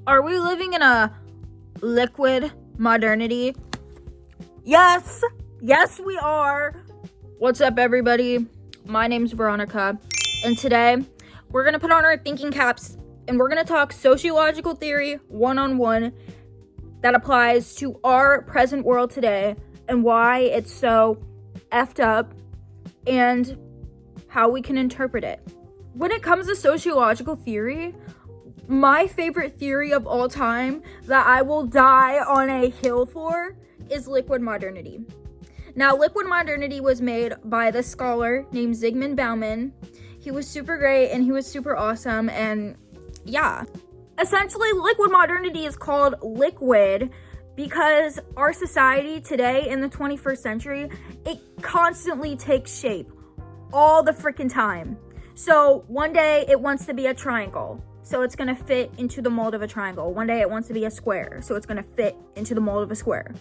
Are we living in a liquid modernity? Yes, we are. What's up, everybody? My name's Veronica, and today we're gonna put on our thinking caps and we're gonna talk sociological theory one-on-one that applies to our present world today and why it's so effed up and how we can interpret it. When it comes to sociological theory, my favorite theory of all time that I will die on a hill for is liquid modernity. Now, liquid modernity was made by this scholar named Zygmunt Bauman. He was super great and he was super awesome, and yeah. Essentially, liquid modernity is called liquid because our society today in the 21st century, it constantly takes shape all the freaking time. So one day it wants to be a triangle, so it's gonna fit into the mold of a triangle. One day it wants to be a square, so it's gonna fit into the mold of a square.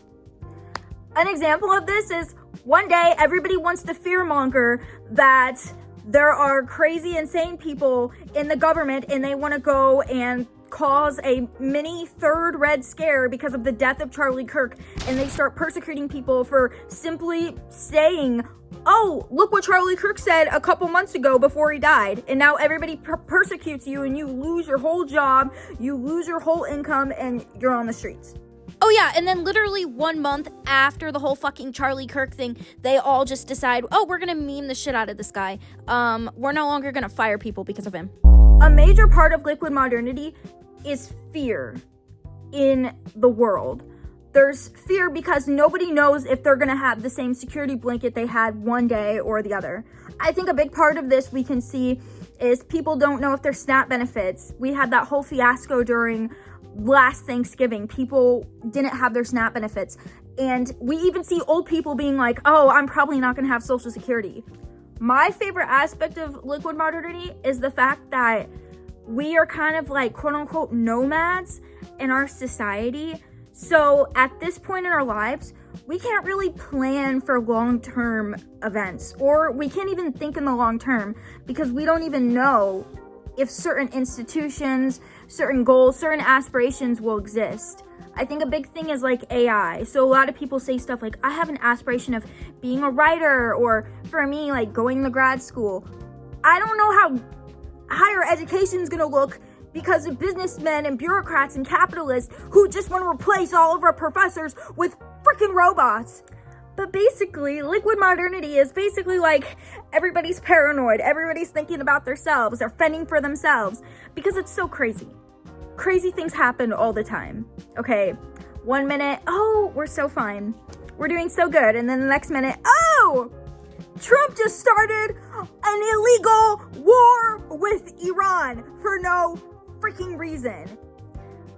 An example of this is one day everybody wants to fearmonger that there are crazy, insane people in the government and they want to go and cause a mini third Red Scare because of the death of Charlie Kirk, and they start persecuting people for simply saying, oh, look what Charlie Kirk said a couple months ago before he died, and now everybody persecutes you and you lose your whole job, you lose your whole income, and you're on the streets. Oh yeah, and then literally 1 month after the whole fucking Charlie Kirk thing, they all just decide, oh, we're gonna meme the shit out of this guy. We're no longer gonna fire people because of him. A major part of liquid modernity is fear in the world. There's fear because nobody knows if they're gonna have the same security blanket they had one day or the other. I think a big part of this we can see is people don't know if their SNAP benefits. We had that whole fiasco during last Thanksgiving. People didn't have their SNAP benefits. And we even see old people being like, oh, I'm probably not gonna have Social Security. My favorite aspect of liquid modernity is the fact that we are kind of like quote unquote nomads in our society. So at this point in our lives, we can't really plan for long-term events, or we can't even think in the long term because we don't even know if certain institutions, certain goals, certain aspirations will exist. I think a big thing is like AI. So a lot of people say stuff like, I have an aspiration of being a writer, or for me, like going to grad school. I don't know how higher education is gonna look because of businessmen and bureaucrats and capitalists who just want to replace all of our professors with freaking robots. But basically, liquid modernity is basically like everybody's paranoid, everybody's thinking about themselves, they're fending for themselves because it's so crazy. Crazy things happen all the time, okay? 1 minute, oh, we're so fine, we're doing so good, and then the next minute, oh, Trump just started an illegal war with Iran for no freaking reason.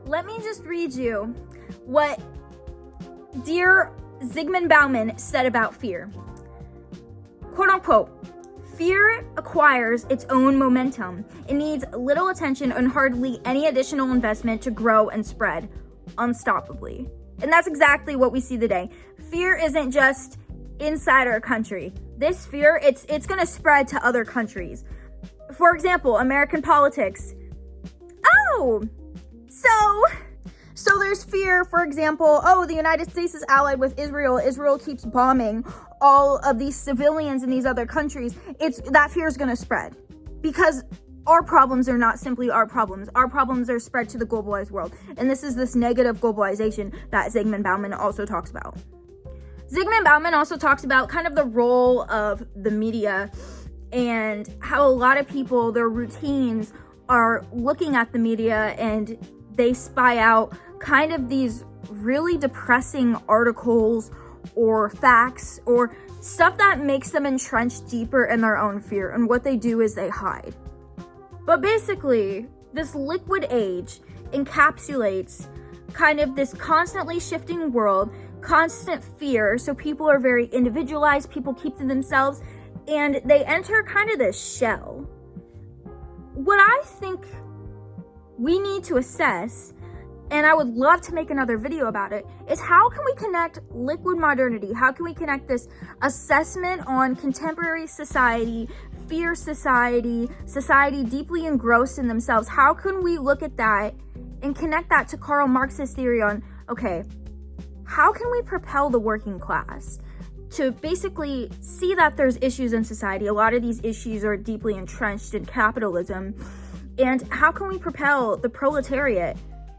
Let me just read you what dear Zygmunt Bauman said about fear. Quote unquote, fear acquires its own momentum. It needs little attention and hardly any additional investment to grow and spread unstoppably. And that's exactly what we see today. Fear isn't just inside our country. This fear, it's gonna spread to other countries. For example, American politics. Oh, so there's fear, for example, oh, the United States is allied with Israel. Israel keeps bombing all of these civilians in these other countries. That fear is gonna spread because our problems are not simply our problems. Our problems are spread to the globalized world. And this negative globalization that Zygmunt Bauman also talks about. Zygmunt Bauman also talks about kind of the role of the media and how a lot of people, their routines are looking at the media and they spy out kind of these really depressing articles or facts or stuff that makes them entrenched deeper in their own fear. And what they do is they hide. But basically, this liquid age encapsulates kind of this constantly shifting world, constant fear. So people are very individualized, people keep to themselves, and they enter kind of this shell. What I think we need to assess, and I would love to make another video about it, is how can we connect liquid modernity? How can we connect this assessment on contemporary society, fear society, society deeply engrossed in themselves? How can we look at that and connect that to Karl Marx's theory on, okay, how can we propel the working class to basically see that there's issues in society? A lot of these issues are deeply entrenched in capitalism. And how can we propel the proletariat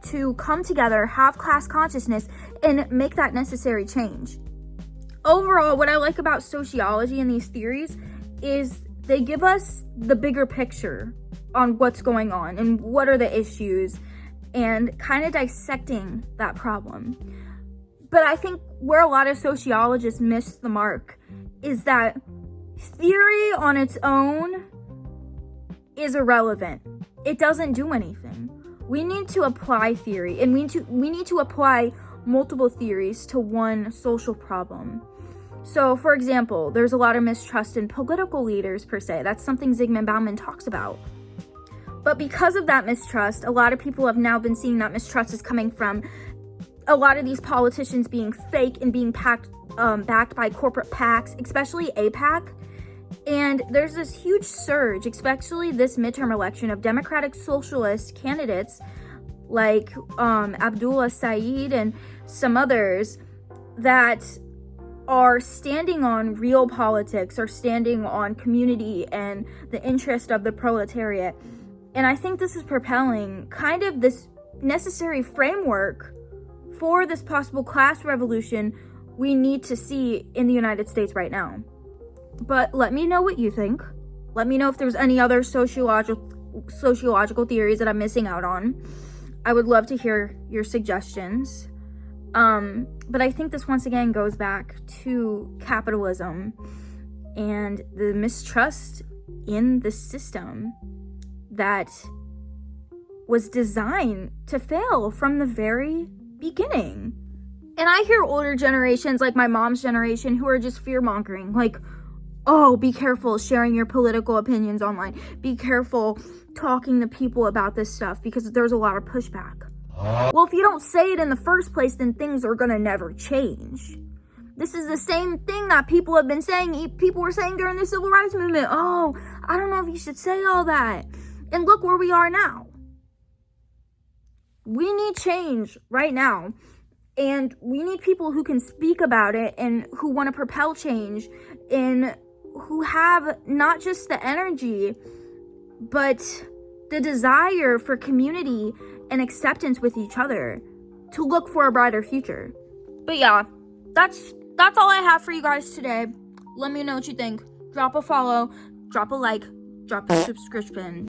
to come together, have class consciousness, and make that necessary change? Overall, what I like about sociology and these theories is they give us the bigger picture on what's going on and what are the issues, and kind of dissecting that problem. But I think where a lot of sociologists miss the mark is that theory on its own is irrelevant. It doesn't do anything. We need to apply theory, and we need to apply multiple theories to one social problem. So, for example, there's a lot of mistrust in political leaders per se. That's something Zygmunt Bauman talks about. But because of that mistrust, a lot of people have now been seeing that mistrust is coming from a lot of these politicians being fake and being backed by corporate PACs, especially AIPAC. And there's this huge surge, especially this midterm election, of Democratic Socialist candidates like Abdullah Saeed and some others that are standing on real politics, or standing on community and the interest of the proletariat. And I think this is propelling kind of this necessary framework for this possible class revolution we need to see in the United States right now. But let me know what you think. Let me know if there's any other sociological theories that I'm missing out on. I would love to hear your suggestions. But I think this once again goes back to capitalism and the mistrust in the system that was designed to fail from the very beginning. And I hear older generations, like my mom's generation, who are just fear-mongering, like, oh, be careful sharing your political opinions online. Be careful talking to people about this stuff because there's a lot of pushback. Well, if you don't say it in the first place, then things are gonna never change. This is the same thing that people have been saying. People were saying during the Civil Rights Movement, oh, I don't know if you should say all that. And look where we are now. We need change right now. And we need people who can speak about it and who want to propel change and who have not just the energy, but the desire for community and acceptance with each other to look for a brighter future. But yeah, that's all I have for you guys today. Let me know what you think. Drop a follow, drop a like, drop a subscription.